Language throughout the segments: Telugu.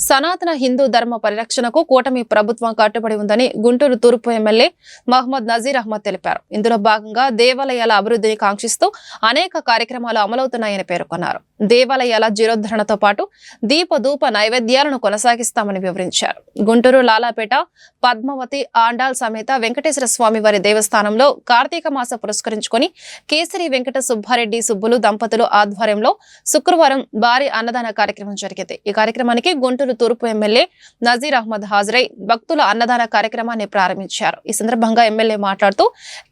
సనాతన హిందూ ధర్మ పరిరక్షణకు కూటమి ప్రభుత్వం కట్టుబడి ఉందని గుంటూరు తూర్పు ఎమ్మెల్యే మహమ్మద్ నజీర్ అహ్మద్ తెలిపారు. ఇందులో భాగంగా దేవాలయాల అభివృద్ధిని కాంక్షిస్తూ అనేక కార్యక్రమాలు అమలవుతున్నాయని పేర్కొన్నారు. దేవాలయాల జీర్ణోద్ధరణతో పాటు దీపధూప నైవేద్యాలను కొనసాగిస్తామని వివరించారు. గుంటూరు లాలాపేట పద్మావతి ఆండాల్ సమేత వెంకటేశ్వర స్వామి వారి దేవస్థానంలో కార్తీక మాస పురస్కరించుకొని కేసరి వెంకట సుబ్బారెడ్డి సుబ్బులు దంపతులు ఆధ్వర్యంలో శుక్రవారం భారీ అన్నదాన కార్యక్రమం జరిగింది. ఈ కార్యక్రమానికి గుంటూరు తూర్పు ఎమ్మెల్యే నజీర్ అహ్మద్ హాజరై భక్తుల అన్నదాన కార్యక్రమాన్ని ప్రారంభించారు. ఈ సందర్భంగా ఎమ్మెల్యే మాట్లాడుతూ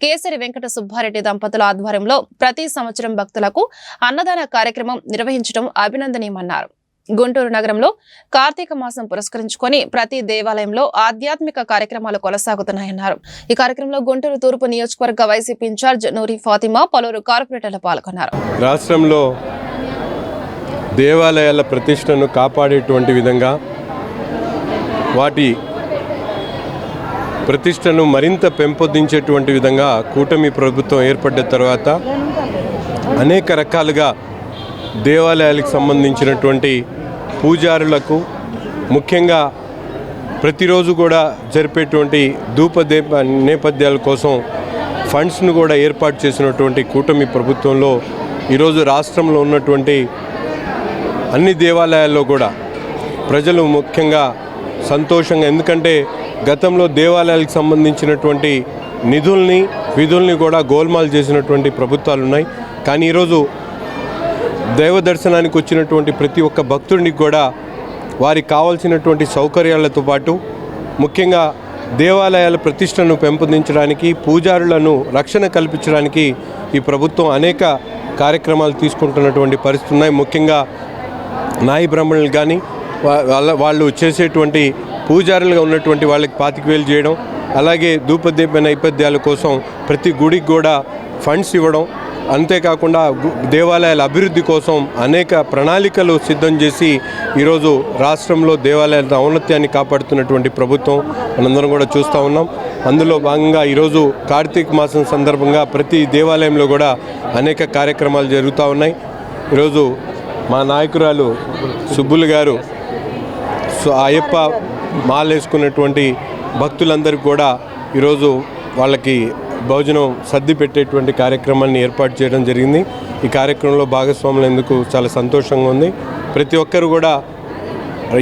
కేసరి వెంకట సుబ్బారెడ్డి దంపతుల ఆధ్వర్యంలో ప్రతి సంవత్సరం భక్తులకు అన్నదాన కార్యక్రమం నిర్వహించడం అభినందనీయమన్నారు. గుంటూరు నగరంలో కార్తీక మాసం పురస్కరించుకొని ప్రతి దేవాలయంలో ఆధ్యాత్మిక కార్యక్రమాలు కొనసాగుతున్నాయన్నారు. ఈ కార్యక్రమంలో గుంటూరు తూర్పు నియోజకవర్గ వైసీపీ ఇన్ఛార్జ్ నూరి ఫాతిమా పలువురు కార్పొరేటర్లు పాల్గొన్నారు. రాష్ట్రంలో దేవాలయాల ప్రతిష్టను కాపాడేటువంటి విధంగా వాటి ప్రతిష్టను మరింత పెంపొందించేటువంటి విధంగా కూటమి ప్రభుత్వం ఏర్పడ్డ తర్వాత అనేక రకాలుగా దేవాలయాలకు సంబంధించినటువంటి పూజారులకు ముఖ్యంగా ప్రతిరోజు కూడా జరిపేటువంటి ధూపదీప నేపథ్యాల కోసం ఫండ్స్ను కూడా ఏర్పాటు చేసినటువంటి కూటమి ప్రభుత్వంలో ఈరోజు రాష్ట్రంలో ఉన్నటువంటి అన్ని దేవాలయాల్లో కూడా ప్రజలు ముఖ్యంగా సంతోషంగా, ఎందుకంటే గతంలో దేవాలయాలకు సంబంధించినటువంటి నిధుల్ని విధుల్ని కూడా గోల్మాల్ చేసినటువంటి ప్రభుత్వాలు ఉన్నాయి. కానీ ఈరోజు దైవ దర్శనానికి వచ్చినటువంటి ప్రతి ఒక్క భక్తుడికి కూడా వారికి కావాల్సినటువంటి సౌకర్యాలతో పాటు ముఖ్యంగా దేవాలయాల ప్రతిష్టను పెంపొందించడానికి, పూజారులను రక్షణ కల్పించడానికి ఈ ప్రభుత్వం అనేక కార్యక్రమాలు తీసుకుంటున్నటువంటి పరిస్థితులు ఉన్నాయి. ముఖ్యంగా నాయి బ్రాహ్మణులు కానీ వాళ్ళు చేసేటువంటి పూజారులుగా ఉన్నటువంటి వాళ్ళకి 25,000 చేయడం, అలాగే ధూపదీప నైవేద్యాల కోసం ప్రతి గుడికి కూడా ఫండ్స్ ఇవ్వడం, అంతేకాకుండా దేవాలయాల అభివృద్ధి కోసం అనేక ప్రణాళికలు సిద్ధం చేసి ఈరోజు రాష్ట్రంలో దేవాలయాల ఔన్నత్యాన్ని కాపాడుతున్నటువంటి ప్రభుత్వం మనందరం కూడా చూస్తూ ఉన్నాం. అందులో భాగంగా ఈరోజు కార్తీక మాసం సందర్భంగా ప్రతి దేవాలయంలో కూడా అనేక కార్యక్రమాలు జరుగుతూ ఉన్నాయి. ఈరోజు మా నాయకురాలు సుబ్బులు గారు అయ్యప్ప మాలేసుకున్నటువంటి భక్తులందరికీ కూడా ఈరోజు వాళ్ళకి భోజనం సర్ది పెట్టేటువంటి కార్యక్రమాన్ని ఏర్పాటు చేయడం జరిగింది. ఈ కార్యక్రమంలో భాగస్వాములందుకు చాలా సంతోషంగా ఉంది. ప్రతి ఒక్కరు కూడా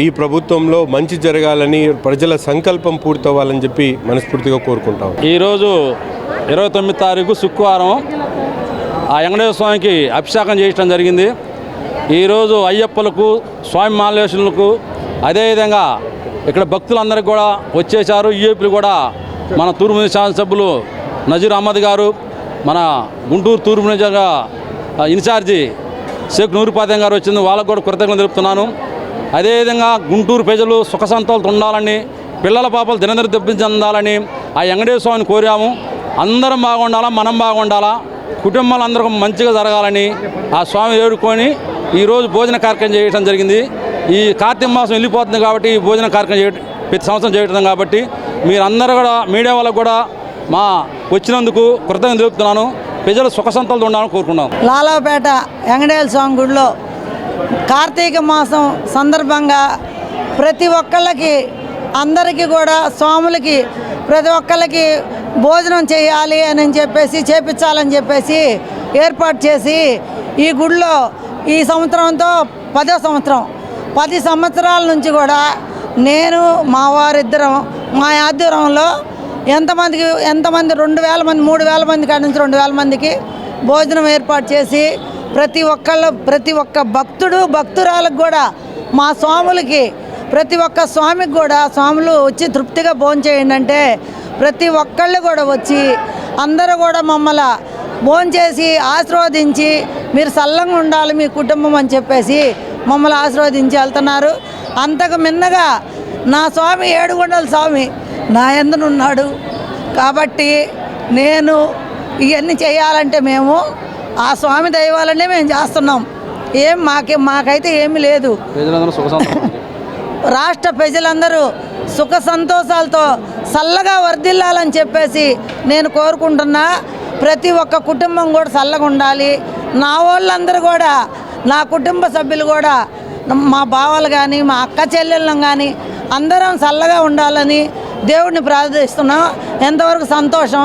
ఈ ప్రభుత్వంలో మంచి జరగాలని, ప్రజల సంకల్పం పూర్తవ్వాలని చెప్పి మనస్ఫూర్తిగా కోరుకుంటాం. ఈరోజు 29 తారీఖు శుక్రవారం ఆ వెంకటేశ్వర స్వామికి అభిషేకం చేయడం జరిగింది. ఈరోజు అయ్యప్పలకు, స్వామి మాలేశ్వరులకు, అదేవిధంగా ఇక్కడ భక్తులందరికీ కూడా వచ్చేసారు. యూపీలు కూడా మన తూర్పు శాసనసభ్యులు నజీర్ అహ్మద్ గారు, మన గుంటూరు తూర్పు నియోజకవర్గ ఇన్ఛార్జి షేక్ నూరి ఫాతిమా గారు వచ్చింది. వాళ్ళకు కూడా కృతజ్ఞతలు తెలుపుతున్నాను. అదేవిధంగా గుంటూరు ప్రజలు సుఖ సంతోషాలతో ఉండాలని, పిల్లల పాపలు దినదిన దెబ్బతిందాలని ఆ వెంకటేశ్వర స్వామిని కోరాము. అందరం బాగుండాలా, మనం బాగుండాలా, కుటుంబాలందరికీ మంచిగా జరగాలని ఆ స్వామి వేడుకొని ఈరోజు భోజన కార్యక్రమం చేయడం జరిగింది. ఈ కార్తీక మాసం వెళ్ళిపోతుంది కాబట్టి ఈ భోజన కార్యక్రమం ప్రతి సంవత్సరం చేయడం కాబట్టి మీరందరూ కూడా మీడియా వాళ్ళకు కూడా మా వచ్చినందుకు కృతజ్ఞతలు తెలుపుతున్నాను. ప్రజలు సుఖ సంతోషాలతో ఉండాలని కోరుకున్నాను. లాలాపేట వెంకటేశ్వర స్వామి గుడిలో కార్తీక మాసం సందర్భంగా ప్రతి ఒక్కళ్ళకి, అందరికీ కూడా స్వాములకి ప్రతి ఒక్కళ్ళకి భోజనం చేయాలి అని చెప్పేసి, చేపించాలని చెప్పేసి ఏర్పాటు చేసి ఈ గుడిలో ఈ సంవత్సరంతో 10వ సంవత్సరం, 10 సంవత్సరాల నుంచి కూడా నేను మా వారిద్దరం మా ఆధ్వర్యంలో ఎంతమంది 2,000 మంది 3,000 మంది కాడి నుంచి 2,000 మందికి భోజనం ఏర్పాటు చేసి ప్రతి ఒక్క భక్తురాలకు కూడా, మా స్వాములకి ప్రతి ఒక్క స్వామికి కూడా స్వాములు వచ్చి తృప్తిగా భోంచేయండి అంటే ప్రతి ఒక్కళ్ళు కూడా వచ్చి అందరూ కూడా మమ్మల్ని భోంచేసి ఆశీర్వదించి మీరు చల్లంగా ఉండాలి మీ కుటుంబం అని చెప్పేసి మమ్మల్ని ఆశీర్వదించి వెళ్తున్నారు. అంతకు మిన్నగా నా స్వామి ఏడుగొండల స్వామి నా యందునున్నాడు కాబట్టి నేను ఇవన్నీ చేయాలంటే మేము ఆ స్వామి దైవాలనే మేము చేస్తున్నాం. మాకైతే ఏమీ లేదు. రాష్ట్ర ప్రజలందరూ సుఖ సంతోషాలతో చల్లగా వర్ధిల్లాలని చెప్పేసి నేను కోరుకుంటున్నా. ప్రతి ఒక్క కుటుంబం కూడా చల్లగా ఉండాలి. నా వాళ్ళందరూ కూడా, నా కుటుంబ సభ్యులు కూడా మా బావలు కానీ మా అక్క చెల్లెళ్ళం కానీ అందరం చల్లగా ఉండాలని దేవుడిని ప్రార్థిస్తున్నాం. ఎంతవరకు సంతోషం.